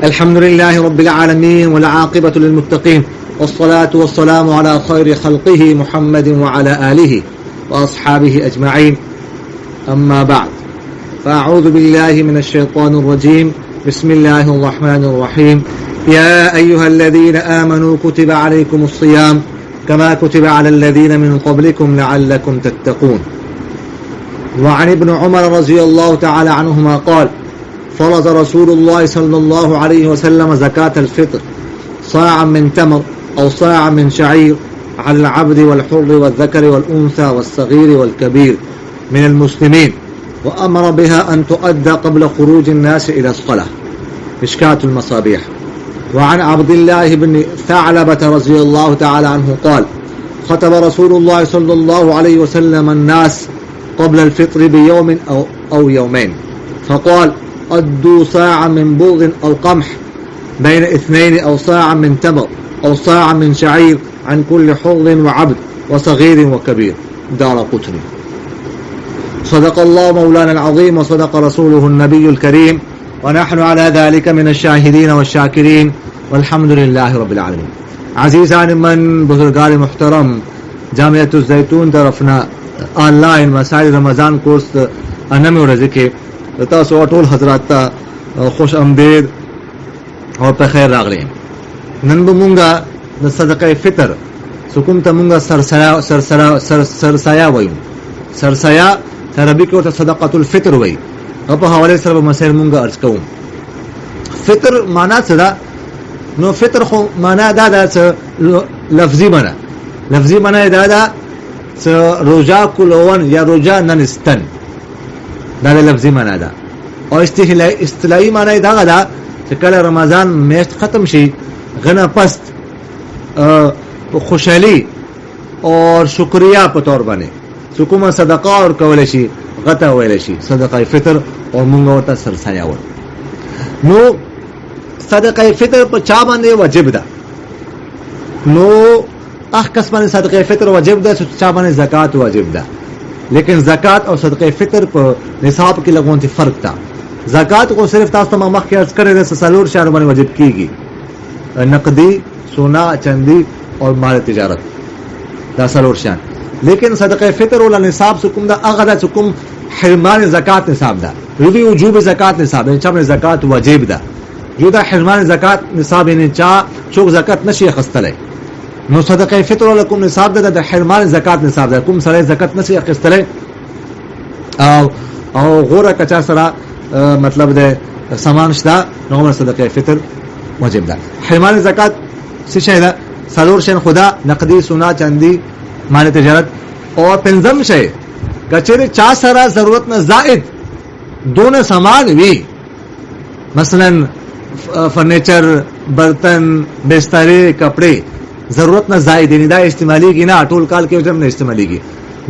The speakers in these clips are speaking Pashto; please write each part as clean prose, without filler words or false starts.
الحمد لله رب العالمين والعاقبة للمتقين والصلاة والسلام على خير خلقه محمد وعلى آله وأصحابه أجمعين. أما بعد، فأعوذ بالله من الشيطان الرجيم. بسم الله الرحمن الرحيم. يا أيها الذين آمنوا كتب عليكم الصيام كما كتب على الذين من قبلكم لعلكم تتقون. وعن ابن عمر رضي الله تعالى عنهما قال: فرض رسول الله صلى الله عليه وسلم زكاة الفطر صاعا من تمر أو صاعا من شعير على العبد والحر والذكر والأنثى والصغير والكبير من المسلمين، وأمر بها أن تؤدى قبل خروج الناس إلى الصلاة. مشكاة المصابيح. وعن عبد الله بن ثعلبة رضي الله تعالى عنه قال: خطب رسول الله صلى الله عليه وسلم الناس قبل الفطر بيوم أو يومين، فقال: أدوا صاعا من بوغ أو قمح بين اثنين، أو صاعا من تمر، أو صاعا من شعير عن كل حر وعبد وصغير وكبير. دارقطني. صدق الله مولانا العظيم وصدق رسوله النبي الكريم، ونحن على ذلك من الشاهدين والشاكرين، والحمد لله رب العالمين. عزیزان من، بزرگان محترم، جامعة الزیتون طرفنا آنلاین مسائل رمضان کورس انمی ورځې کې تاسو ټول حضرات ته خوش آمدید او په خیر راغلی. نن به مونږه د صدقه فطر کوم ته مونږه سرسایا وایو. سرسایا عربي کې ورته صدقه الفطر وایي. په حواله سره به مسائل مونږه عرض کوم. فطر معنا څه ده؟ نو فطر خو معنا دا ده لفظي معنا. لفظي معنا دا ده روزه کولون یا روزه ننستن. دا لفظي معنا ده. او اصطلاحي معنا دا ده چې کله رمضان میاشت ختم شي غنا پست خوشحالی اور شکریا په تور باندې کومه صدقه اور کول شي غته ویل شي صدقه فطر، او موږ ورته سرسایا وایو. نو صدقه فطر په چا باندې واجب ده؟ نو کس باندې صدقه فطر واجب ده چې چا باندې زکات واجب ده. لیکن زکات او صدقه فطر په نصاب کې لګونتي فرق ده. زکات کو صرف تاسو ته مخکې عرض کړی د سلور شهر باندې واجب کیږي: نقدي، سونا، چندي او مال تجارت، دا سلور شهر. لیکن صدقه فطر ول نصاب کوم دا هغه د کوم حرمان زکات نصاب ده. روی وجوب زکات نصاب ده، چې زکات واجب ده. یو دا حرمان زکات نصاب نه چا څوک زکات نشي خستلای. نو صدقه فطر ولکم نصاب ده د حرمان زکات نصاب ده. کوم سره زکات نشي خستلای او غوره کچا سره مطلب ده سامان شته، نو صدقه فطر واجب ده. حرمان زکات څه شي ده؟ سلور شین خدا، نقدي، سونا، چاندي، مال تجارت. او پنځم شي کچره چا سره ضرورت نه زائد دونه سامان وي، مثلا فرنیچر، برتن، بسترې، کپڑے، ضرورت نه زائد نه دا استعماليږي نه ټول کال کې هم نه استعماليږي.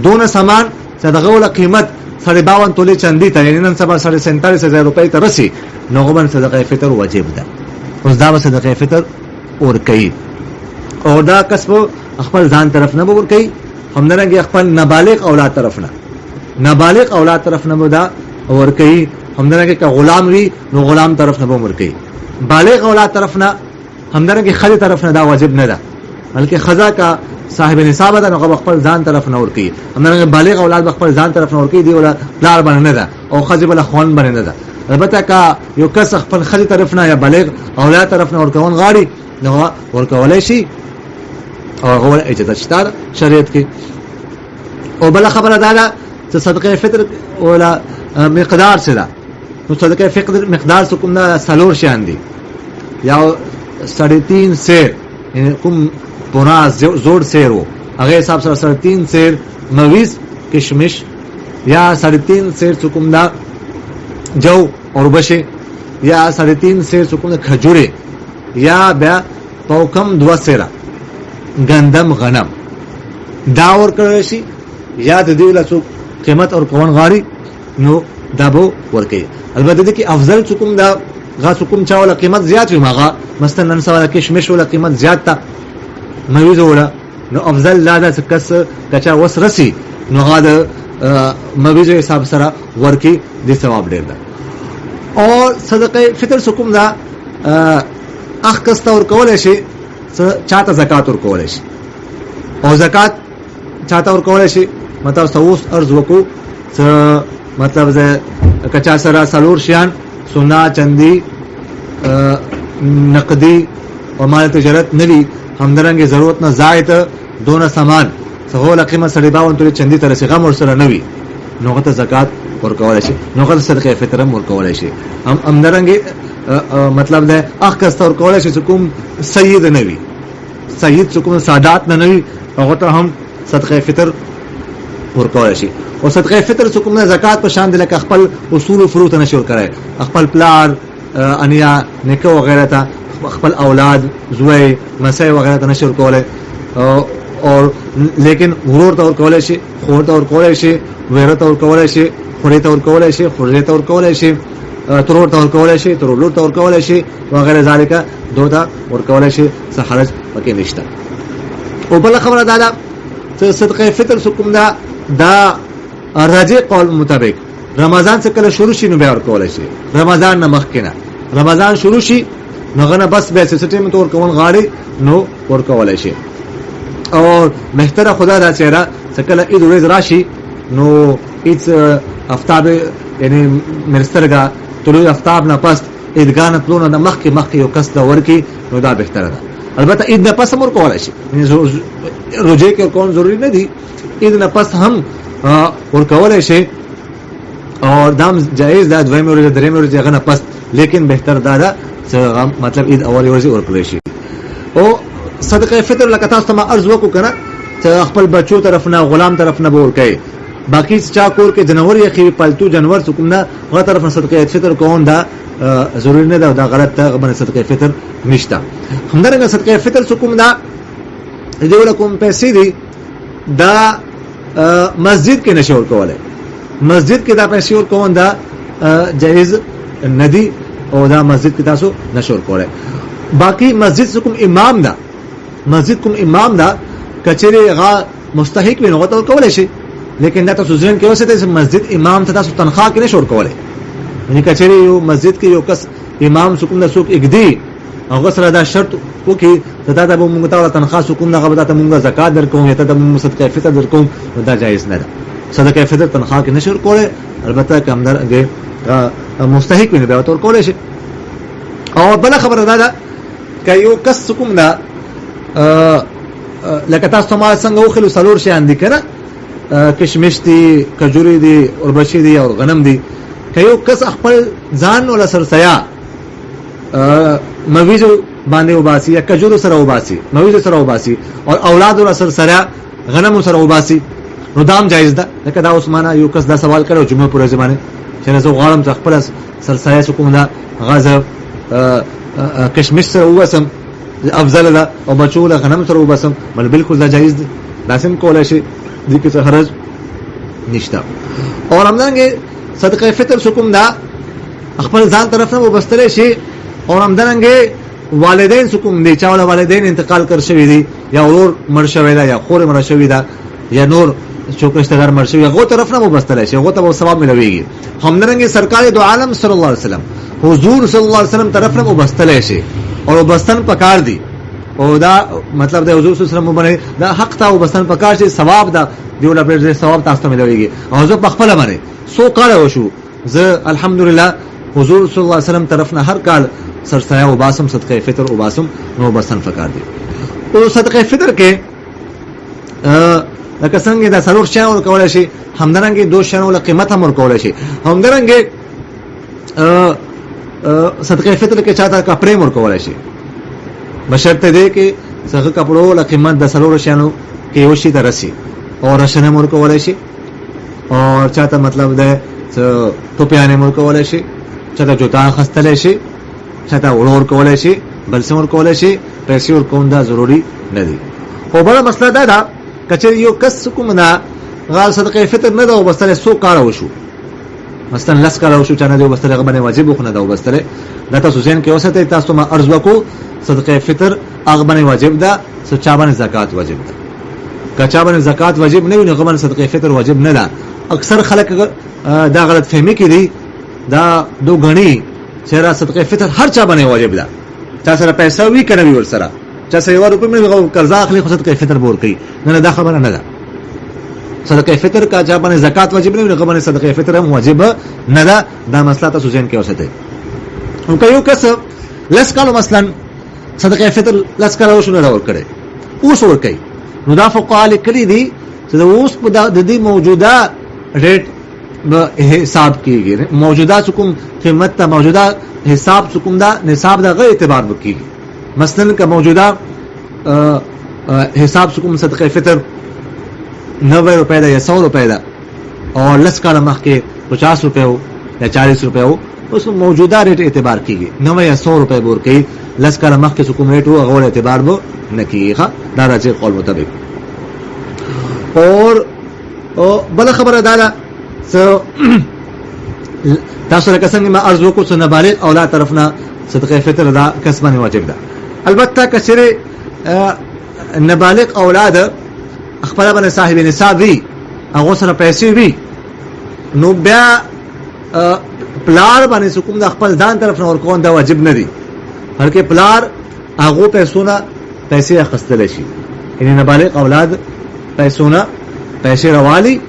دونه سامان چې دغه ول قیمت 52 توله چاندي ته نن سبا 47,000 روپۍ ته رسي، نو غوبن صدقه فطر واجب ده. اوس دا صدقه فطر اور کوي، او دا کسب خپل ځان طرف نه ور کوي، همدارنګه خپل نابالغ اولاد طرف نه، نابالغ اولاد طرف نه دا ور کوي. همدارنګه که غلام وي نو غلام طرف نه ور کوي. بالغ اولاد طرف نه، همدارنګه خځه طرف نه دا واجب نه ده، بلکې خځه کا صاحب نصاب ده نو خپل ځان طرف نه ور کوي. همدارنګه بالغ اولاد خپل ځان طرف نه ور کوي، دی ولا لار باندې نه ده او خځه بل خوان باندې نه ده. البته کا یو کس خپل خځه طرف نه یا بالغ اولاد طرف نه ور کوون غاړي نو ور کولای شي، او هو اجازه شته شریعت کې. او بل خبره ده چې صدقه فطر ولا مقدار څه ده؟ نو صدقه فطر مقدار څه کوم نه سلور شان دي، یا 3.5 سیر، یعنی کوم پورا زوړ سیر وو هغه حساب سره 3.5 سیر مویز کشمش، یا 3.5 سیر څه کوم دا جو اوربشه، یا 3.5 سیر څه کوم کھجوره، یا بیا پوکم 2 سیره گندم غنم دا ور کړی شي، یا د دې له څو قیمت او کوون غاری نو دابو ور کوي. البته د کې افضل څوم دا غا څوم چا ولا قیمت زیات وي، ماغه مثلا نن سوال کشمش ولا قیمت زیات تا مویز ولا، نو افضل لا دا کس کچا وس رسی نو غا د مویز حساب سره ور کوي، د ثواب ډیر ده. اور صدقه فطر څوم دا اخ کس ته ورکولی شي چاته زکات ورکولی شي او زکات چاته ورکولی شي مطلب اوس عرض وکړو څه مطلب ده که چا سره څلور شیان سونا چندی نقدی او مال تجارت نوي همدارنګه ضرورت نه زائد دونه سامان سهول قیمت سړي باون ته چندی تر څنګه مر سره نوي نوغه ته زکات ورکول شي نوغه صدقه فطر ورکول شي همدارنګه مطلب ده اخ کس ورکول شي کوم سید نوي سید کوم سادات نه نوي هغه ته هم صدقه فطر ورکول شي او صدقه فطر کوم نه زکات په شان د خپل اصول او فروع ته نشور کړي خپل پلار انیا نیکه وغیرہ ته خپل اولاد زوی مسای وغیرہ ته نشور کوله اور لیکن ورور ته ورکول شي خور ته ورکول شي ویره ته ورکول شي خوري ته ورکول شي خوري ته ورکول شي ترور ته ورکول شي ترور ته ورکول شي وغیرہ ذالک دوته ورکول شي څه حرج پکې نشته او بل خبره دا صدقه فطر کوم دا راجع قول مطابق رمضان څخه کله شروع شي نو بیا ورکول شي رمضان نه مخکنه رمضان شروع شي نو غنه بس به سیستم تور کول غاړي نو ورکول شي او مهتره خدا دا چهره څکله عید ورځ راشي نو هیڅ افتاب یعنی مرسترګه طلوع افتاب نه پس عیدګاه نه تلونه د مخکې یو کس دا ورکی نو دا بهتره ده البته عید نه پس مور کولای شي روزه کې کوم ضروری نه دي عید نه پس هم ورکولای شي اور دام جائز ده دویم ورځ دریم ورځ غنه پس لیکن بهتر ده مطلب عید اول ورځ ورکول شي او صدقه فطر لکه تاسو ما عرض وکړو کنه چې خپل بچو طرف نه غلام طرف نه ورکړي باقی چا کور کې جنور یې خې پالتو جنور څوک نه غو طرف نه صدقه فطر کوون دا ضروري نه ده دا غلط ته غو صدقه فطر نشته همدارنګه صدقه فطر څوک نه دې ولکم پیسې دي دا مسجد کې نشور کوله مسجد کې دا پیسې ور کوون دا جایز ندی او دا مسجد کې تاسو نشور کوله باقی مسجد کوم امام دا مسجد کوم امام دا کچره غا مستحق وي نو ته کولای شي لیکن دا تاسو ځین کې اوسه ته مسجد امام ته تاسو تنخواه کې نشور کولای یعنی کچره یو مسجد کې یو کس امام سکون د سوق اګدی هغه سره دا شرط وکي دا د موږ ته تنخواه سکون دغه به ته موږ زکات درکوم یا ته د صدقه فطر درکوم دا جایز نه ده صدقه فطر تنخواه کې نشور کولای البته کم درجه مستحق وي به تور کولای شي او بل خبره ده که یو کس کوم دا لکه تاسو ما څنګه وخلو سلور شي اندي کنه کشمش دي کجوري دي او بشي دي او غنم دي که یو کس خپل ځان ولا سرسیا مویزو باندې وباسي یا کجورو سره وباسي مویزو سره وباسي او اولاد ولا سرسیا غنم سره وباسي نو دام جایز ده لکه دا عثمانه یو کس دا سوال کړو جمعه پر زمانه چې زه غواړم خپل سرسیا کوم دا غزه کشمش سره وباسم افضل ده او بچو له غنم سره وباسم بل بالکل دا جایز ده لازم کولای شي دې کې څه حرج نشته او همدارنګه صدقه فطر کوم دا خپل ځان طرف نه وبستل شي او همدارنګه والدین کوم دي چې والدین انتقال کړ شوی دي یا ورور مر شوی دا یا خور مر شوی دا یا نور څوک رشتہدار مر شوی هغه طرف نه وبستل شي هغه ته ثواب ملويږي همدارنګه سرکار دو عالم صلی الله علیه وسلم حضور صلی الله علیه وسلم طرف نه وبستل شي اور وبستن پکار دي او دا مطلب د حضور صلی الله علیه وسلم باندې دا حق ته وبستن پکار شي ثواب دا دیوله پر ثواب تاسو ته ملويږي او زه په خپل باندې سو کال وشو زه الحمدلله حضور صلی الله علیه وسلم طرف نه هر کال سرسایه وباسم صدقه فطر وباسم نو وبستن پکار دي او صدقه فطر کې لکه څنګه دا څلور شیان ورکول شي همدارنګه دو شیان ول قیمت هم ورکول شي همدارنګه صدقه فطر کې چاته کپڑے ورکول شي بشرط دې کې څنګه کپڑو ول قیمت د څلور شیانو کې یو شي درسي او رشنه ورکول شي او چاته مطلب ده ټوپیانه ورکول شي چاته جوتا خستل شي چاته ورکول شي بل څه ورکول شي پیسې ورکول دا ضروری نه دي او بل مسله ده کچې یو کس کوم نه غال صدقه فطر نه ده وبستل سو کار وشو مثلا لس کار وشو چانه دی وبستل غو باندې واجب خو نه ده وبستل دا تاسو ځین کې اوسه ته تاسو ما ارز وکړو صدقه فطر هغه باندې واجب ده سو چا باندې زکات واجب ده کچا باندې زکات واجب نه وي نو غو باندې صدقه فطر واجب نه ده اکثر خلک دا غلط فهمي کوي دا دو غني چیرې صدقه فطر هر چا باندې واجب ده چا سره پیسې وی کنه وی ور سره چا سره 1 روپۍ مې قرض اخلي خو صدقه فطر بور کوي نه دا خبره نه ده صدقه فطر کا چا باندې زکات واجب نه وي هغه باندې صدقه فطر هم واجب نه ده دا مسله تاسو ځین کې اوسته نو کيو کس لس کالو مثلا صدقه فطر لس کالو شنو راور کړي اوس ور کوي نو دا فقها لیکلي دي چې اوس په د دې موجوده ریټ به حساب کیږي موجوده کوم قیمت ته موجوده حساب کوم دا نصاب دا غیر اعتبار وکړي مثلا کا موجوده حساب کوم صدقه فطر 90 روپے دا یا 100 روپے دا اور لس کال مخ کے 50 روپے ہو یا 40 روپے ہو اس موجودہ ریٹ اعتبار کیږي 90 یا 100 روپے بور کوي لس کال مخ کے کوم ریٹ ہو غور اعتبار بو نه کیږي دا راځي قول مطابق اور بل خبره دا تاسو لکه څنګه ما ارزو کو څنګه بالغ اولاد طرفنا صدقه فطر دا کسبانه واجب ده البته کچره نابالغ اولاد خپل باندې صاحب نصاب وي هغه سره پیسې وي نو بیا پلار باندې کوم د خپل ځان طرف نه ورکون دا واجب نه دي هر کې پلار هغه پیسې اخستل شي یعنی نابالغ اولاد پیسې روالي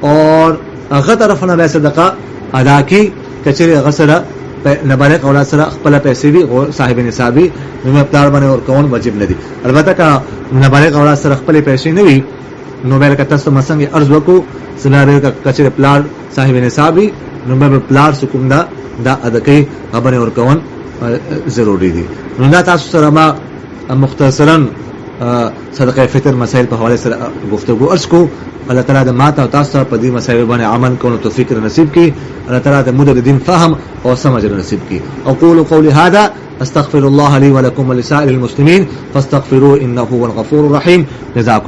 اور هغه طرف نه به صدقه ادا کی کچره هغه سره نابالغ اولاد سره خپل پیسې وي او صاحب نصاب وي نو پلار باندې ورکون واجب نه دي البته کا نابالغ اولاد سره خپل پیسې نه وي نو بل کته سم څنګه ارز وکړو سناره کچره پلار صاحب نصابي نو به پلار سکوم دا ادا کوي خبره ورکون ضروری دي نو دا تاسو سره ما مختصرا صدقه فطر مسائل په حواله سره گفتگو ارز کو الله تعالی د ماته او تاسو په دې مسایل باندې عمل کولو توفیق نصیب کړي الله تعالی د مدد دین فهم او سمجھ نصیب کړي اقول قولي هذا استغفر الله لي ولكم ولسائر المسلمين فاستغفروه انه هو الغفور الرحيم جزاكم